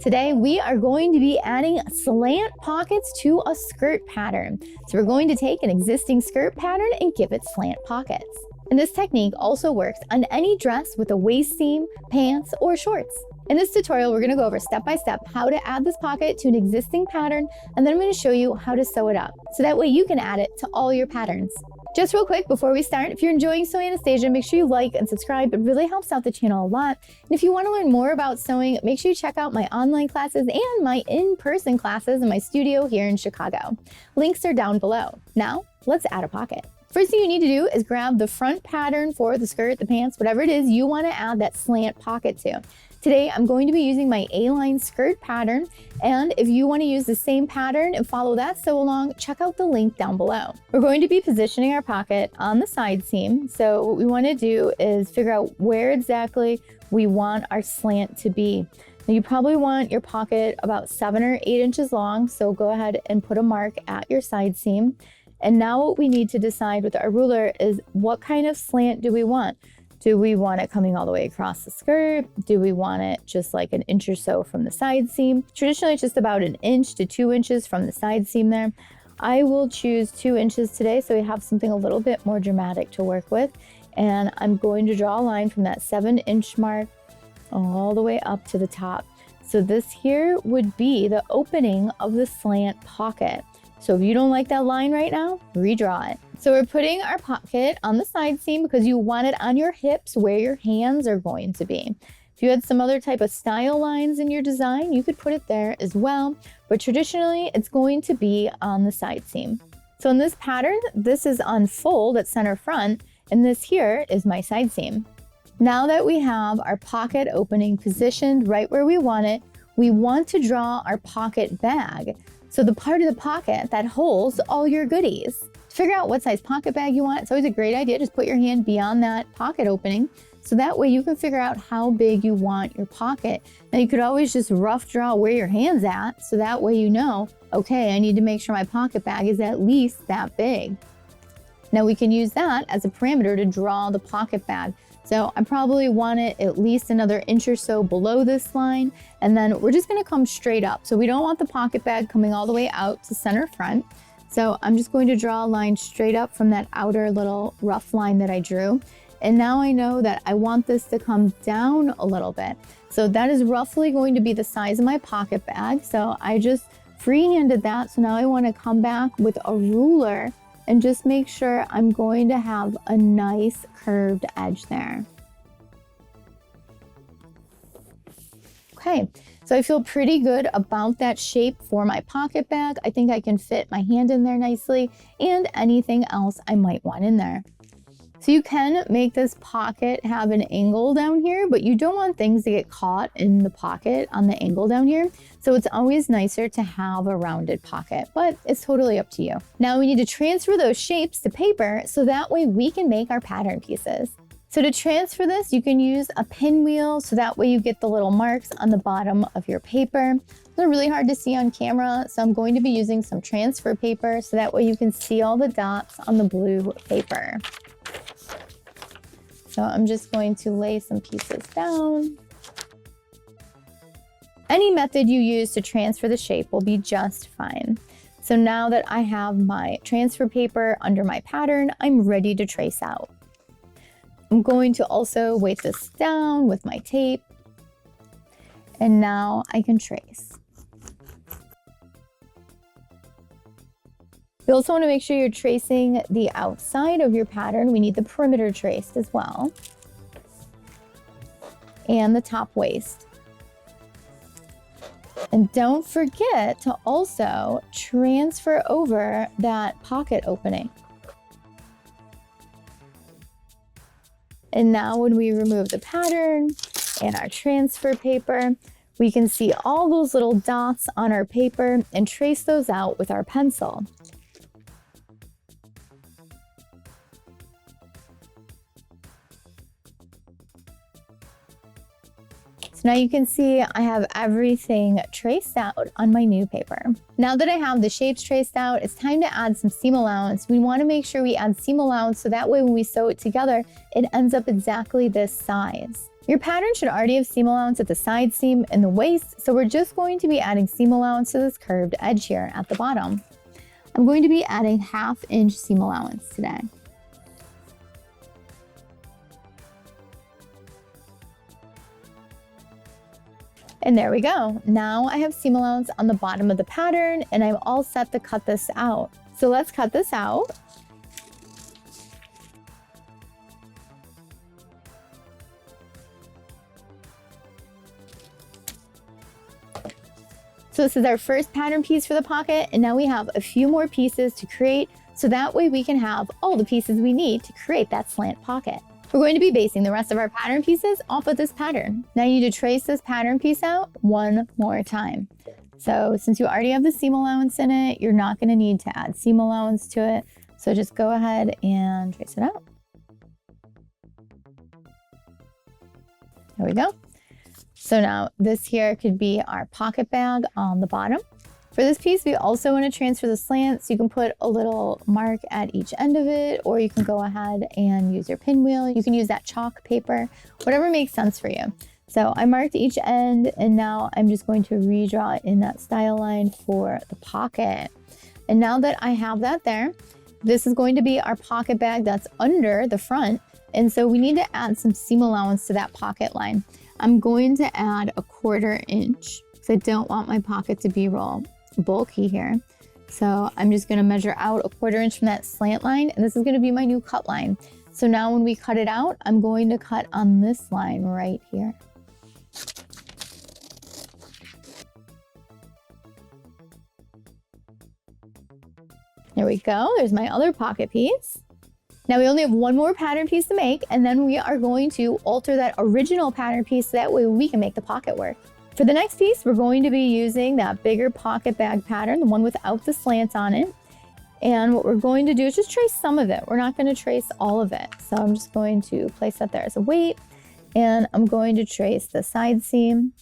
Today, we are going to be adding slant pockets to a skirt pattern. So we're going to take an existing skirt pattern and give it slant pockets. And this technique also works on any dress with a waist seam, pants, or shorts. In this tutorial, we're gonna go over step-by-step how to add this pocket to an existing pattern, and then I'm gonna show you how to sew it up. So that way you can add it to all your patterns. Just real quick before we start, if you're enjoying Sewing Anastasia, make sure you like and subscribe. It really helps out the channel a lot. And if you want to learn more about sewing, make sure you check out my online classes and my in-person classes in my studio here in Chicago. Links are down below. Now, let's add a pocket. First thing you need to do is grab the front pattern for the skirt, the pants, whatever it is you want to add that slant pocket to. Today, I'm going to be using my A-line skirt pattern, and if you want to use the same pattern and follow that sew along, check out the link down below. We're going to be positioning our pocket on the side seam, so what we want to do is figure out where exactly we want our slant to be. Now, you probably want your pocket about 7 or 8 inches long, so go ahead and put a mark at your side seam. And now what we need to decide with our ruler is what kind of slant do we want? Do we want it coming all the way across the skirt? Do we want it just like an inch or so from the side seam? Traditionally, it's just about 1 inch to 2 inches from the side seam there. I will choose 2 inches today, so we have something a little bit more dramatic to work with. And I'm going to draw a line from that 7-inch mark all the way up to the top. So this here would be the opening of the slant pocket. So if you don't like that line right now, redraw it. So we're putting our pocket on the side seam because you want it on your hips where your hands are going to be. If you had some other type of style lines in your design, you could put it there as well. But traditionally, it's going to be on the side seam. So in this pattern, this is on fold at center front, and this here is my side seam. Now that we have our pocket opening positioned right where we want it, we want to draw our pocket bag. So the part of the pocket that holds all your goodies. To figure out what size pocket bag you want, it's always a great idea. Just put your hand beyond that pocket opening. So that way you can figure out how big you want your pocket. Now you could always just rough draw where your hand's at. So that way you know, okay, I need to make sure my pocket bag is at least that big. Now we can use that as a parameter to draw the pocket bag. So I probably want it at least another inch or so below this line. And then we're just gonna come straight up. So we don't want the pocket bag coming all the way out to center front. So I'm just going to draw a line straight up from that outer little rough line that I drew. And now I know that I want this to come down a little bit. So that is roughly going to be the size of my pocket bag. So I just freehanded that. So now I wanna come back with a ruler and just make sure I'm going to have a nice curved edge there. Okay, so I feel pretty good about that shape for my pocket bag. I think I can fit my hand in there nicely and anything else I might want in there. So you can make this pocket have an angle down here, but you don't want things to get caught in the pocket on the angle down here. So it's always nicer to have a rounded pocket, but it's totally up to you. Now we need to transfer those shapes to paper so that way we can make our pattern pieces. So to transfer this, you can use a pinwheel so that way you get the little marks on the bottom of your paper. They're really hard to see on camera, so I'm going to be using some transfer paper so that way you can see all the dots on the blue paper. So I'm just going to lay some pieces down. Any method you use to transfer the shape will be just fine. So now that I have my transfer paper under my pattern, I'm ready to trace out. I'm going to also weight this down with my tape. And now I can trace. You also want to make sure you're tracing the outside of your pattern. We need the perimeter traced as well. And the top waist. And don't forget to also transfer over that pocket opening. And now when we remove the pattern and our transfer paper, we can see all those little dots on our paper and trace those out with our pencil. Now you can see I have everything traced out on my new paper. Now that I have the shapes traced out, it's time to add some seam allowance. We want to make sure we add seam allowance so that way when we sew it together, it ends up exactly this size. Your pattern should already have seam allowance at the side seam and the waist, so we're just going to be adding seam allowance to this curved edge here at the bottom. I'm going to be adding 1/2 inch seam allowance today. And there we go. Now I have seam allowance on the bottom of the pattern and I'm all set to cut this out. So let's cut this out. So this is our first pattern piece for the pocket, and now we have a few more pieces to create, so that way we can have all the pieces we need to create that slant pocket. We're going to be basing the rest of our pattern pieces off of this pattern. Now you need to trace this pattern piece out one more time. So since you already have the seam allowance in it, you're not going to need to add seam allowance to it. So just go ahead and trace it out. There we go. So now this here could be our pocket bag on the bottom. For this piece, we also want to transfer the slant, so you can put a little mark at each end of it, or you can go ahead and use your pinwheel. You can use that chalk paper, whatever makes sense for you. So I marked each end, and now I'm just going to redraw in that style line for the pocket. And now that I have that there, this is going to be our pocket bag that's under the front. And so we need to add some seam allowance to that pocket line. I'm going to add 1/4 inch because I don't want my pocket to be real bulky here. So I'm just going to measure out 1/4 inch from that slant line, and this is going to be my new cut line. So now when we cut it out, I'm going to cut on this line right here. There we go. There's my other pocket piece. Now we only have one more pattern piece to make, and then we are going to alter that original pattern piece so that way we can make the pocket work. For the next piece, we're going to be using that bigger pocket bag pattern, the one without the slants on it. And what we're going to do is just trace some of it. We're not going to trace all of it. So I'm just going to place that there as a weight, and I'm going to trace the side seam,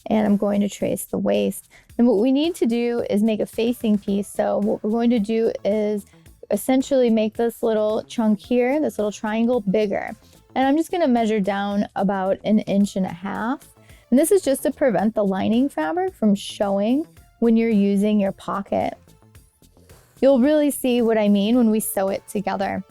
and I'm going to trace the waist. And what we need to do is make a facing piece. So what we're going to do is essentially make this little chunk here, this little triangle, bigger. And I'm just going to measure down about 1.5 inches. And this is just to prevent the lining fabric from showing when you're using your pocket. You'll really see what I mean when we sew it together.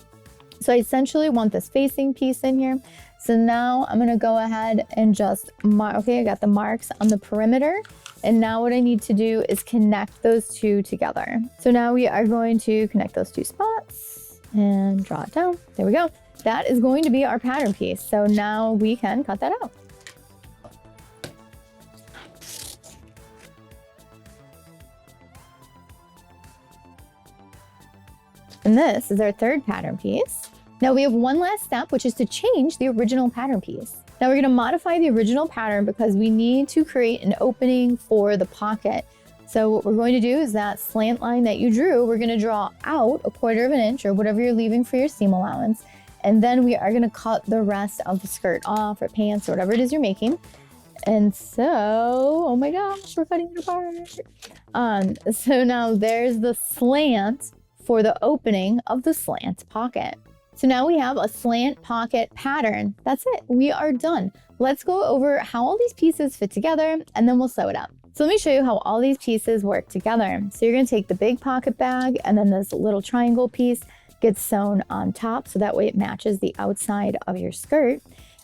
So I essentially want this facing piece in here. So now I'm going to go ahead and just mark. Okay, I got the marks on the perimeter. And now what I need to do is connect those two together. So now we are going to connect those two spots and draw it down. There we go. That is going to be our pattern piece. So now we can cut that out. And this is our third pattern piece. Now we have one last step, which is to change the original pattern piece. Now we're going to modify the original pattern because we need to create an opening for the pocket. So what we're going to do is that slant line that you drew, we're going to draw out 1/4 inch or whatever you're leaving for your seam allowance. And then we are going to cut the rest of the skirt off, or pants, or whatever it is you're making. And so, oh my gosh, we're cutting it apart. So now there's the slant for the opening of the slant pocket. So now we have a slant pocket pattern. That's it, we are done. Let's go over how all these pieces fit together, and then we'll sew it up. So let me show you how all these pieces work together. So you're gonna take the big pocket bag, and then this little triangle piece gets sewn on top, so that way it matches the outside of your skirt.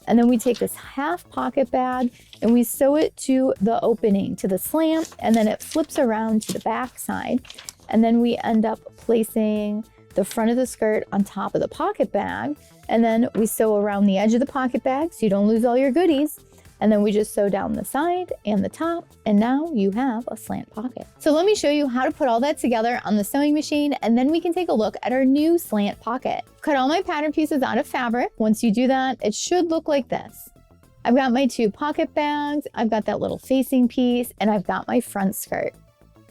And then we take this half pocket bag and we sew it to the opening, to the slant, and then it flips around to the back side. And then we end up placing the front of the skirt on top of the pocket bag, and then we sew around the edge of the pocket bag so you don't lose all your goodies. And then we just sew down the side and the top, and now you have a slant pocket. So let me show you how to put all that together on the sewing machine, and then we can take a look at our new slant pocket. Cut all my pattern pieces out of fabric. Once you do that, it should look like this. I've got my two pocket bags, I've got that little facing piece, and I've got my front skirt.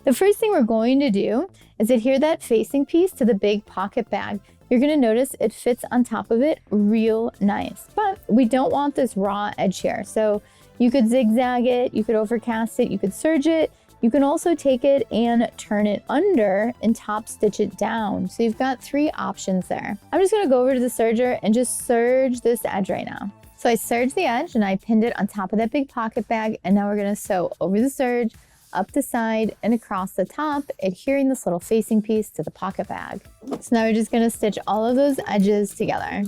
The first thing we're going to do is adhere that facing piece to the big pocket bag. You're gonna notice it fits on top of it real nice, but we don't want this raw edge here. So you could zigzag it, you could overcast it, you could serge it, You can also take it and turn it under and top stitch it down. So you've got 3 options there. I'm just gonna go over to the serger and just serge this edge right now. So I serged the edge and I pinned it on top of that big pocket bag, and now we're gonna sew over the serge, up the side and across the top, adhering this little facing piece to the pocket bag. So now we're just gonna stitch all of those edges together.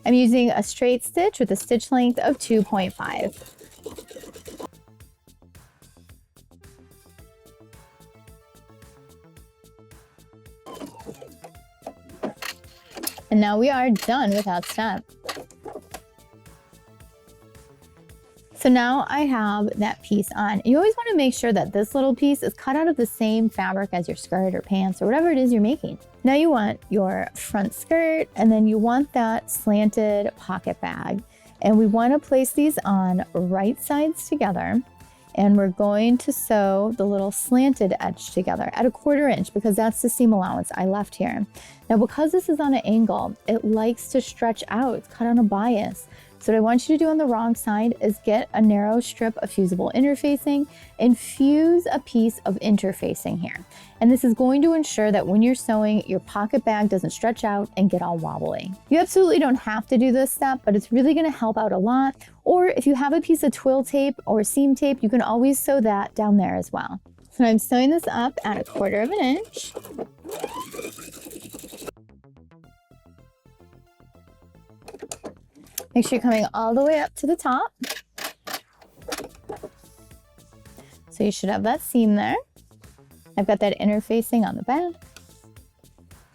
I'm using a straight stitch with a stitch length of 2.5. And now we are done with that step. So now I have that piece on. You always want to make sure that this little piece is cut out of the same fabric as your skirt or pants or whatever it is you're making. Now you want your front skirt, and then you want that slanted pocket bag. And we want to place these on right sides together. And we're going to sew the little slanted edge together at 1/4 inch because that's the seam allowance I left here. Now, because this is on an angle, it likes to stretch out. It's cut on a bias. So what I want you to do on the wrong side is get a narrow strip of fusible interfacing and fuse a piece of interfacing here. And this is going to ensure that when you're sewing, your pocket bag doesn't stretch out and get all wobbly. You absolutely don't have to do this step, but it's really gonna help out a lot. Or if you have a piece of twill tape or seam tape, you can always sew that down there as well. So I'm sewing this up at 1/4 inch. Make sure you're coming all the way up to the top. So you should have that seam there. I've got that interfacing on the back.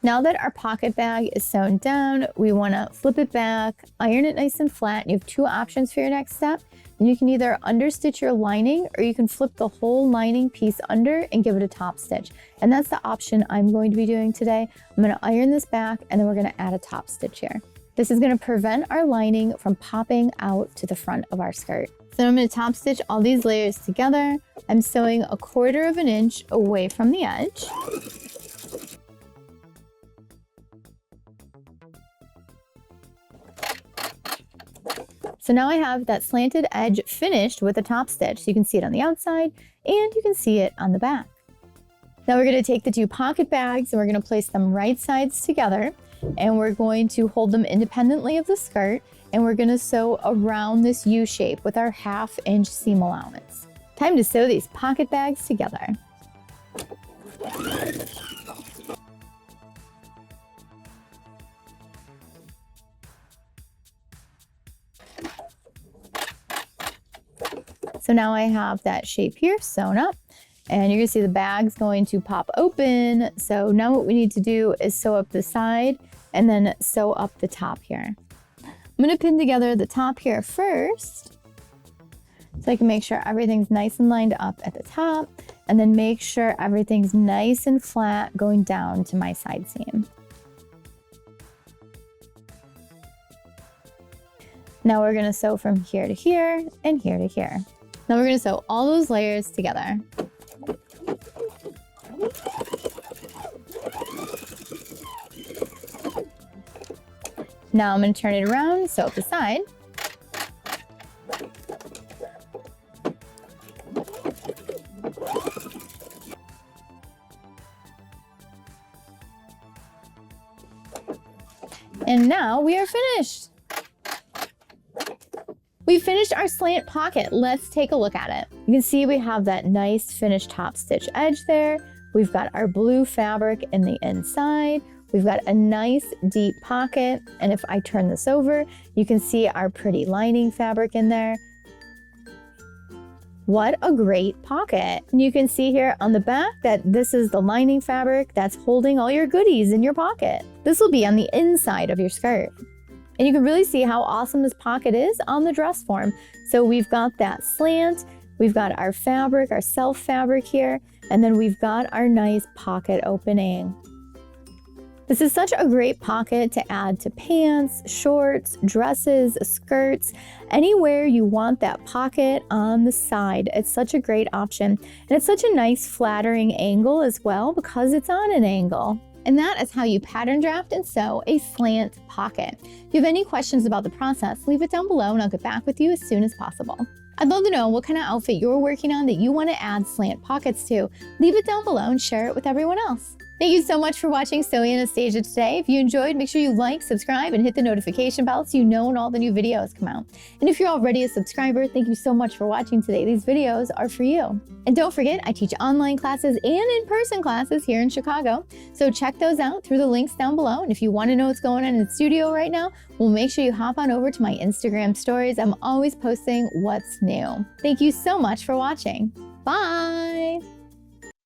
Now that our pocket bag is sewn down, we want to flip it back, iron it nice and flat. You have 2 options for your next step. And you can either understitch your lining or you can flip the whole lining piece under and give it a top stitch. And that's the option I'm going to be doing today. I'm going to iron this back and then we're going to add a top stitch here. This is going to prevent our lining from popping out to the front of our skirt. So I'm going to top stitch all these layers together. I'm sewing 1/4 inch away from the edge. So now I have that slanted edge finished with a top stitch. So you can see it on the outside and you can see it on the back. Now we're going to take the 2 pocket bags and we're going to place them right sides together. And we're going to hold them independently of the skirt, and we're going to sew around this U shape with our 1/2 inch seam allowance. Time to sew these pocket bags together. So now I have that shape here sewn up. And you're gonna see the bag's going to pop open. So now what we need to do is sew up the side and then sew up the top here. I'm gonna pin together the top here first, so I can make sure everything's nice and lined up at the top, and then make sure everything's nice and flat going down to my side seam. Now we're gonna sew from here to here and here to here. Now we're gonna sew all those layers together. Now I'm going to turn it around, sew up the side. And now we are finished. We finished our slant pocket. Let's take a look at it. You can see we have that nice finished top stitch edge there. We've got our blue fabric in the inside. We've got a nice deep pocket. And if I turn this over, you can see our pretty lining fabric in there. What a great pocket. And you can see here on the back that this is the lining fabric that's holding all your goodies in your pocket. This will be on the inside of your skirt. And you can really see how awesome this pocket is on the dress form. So we've got that slant, we've got our fabric, our self fabric here, and then we've got our nice pocket opening. This is such a great pocket to add to pants, shorts, dresses, skirts, anywhere you want that pocket on the side. It's such a great option. And it's such a nice flattering angle as well because it's on an angle. And that is how you pattern draft and sew a slant pocket. If you have any questions about the process, leave it down below and I'll get back with you as soon as possible. I'd love to know what kind of outfit you're working on that you want to add slant pockets to. Leave it down below and share it with everyone else. Thank you so much for watching Sewing Anastasia today. If you enjoyed, make sure you like, subscribe, and hit the notification bell so you know when all the new videos come out. And if you're already a subscriber, thank you so much for watching today. These videos are for you. And don't forget, I teach online classes and in-person classes here in Chicago. So check those out through the links down below. And if you want to know what's going on in the studio right now, well, make sure you hop on over to my Instagram stories. I'm always posting what's new. Thank you so much for watching. Bye!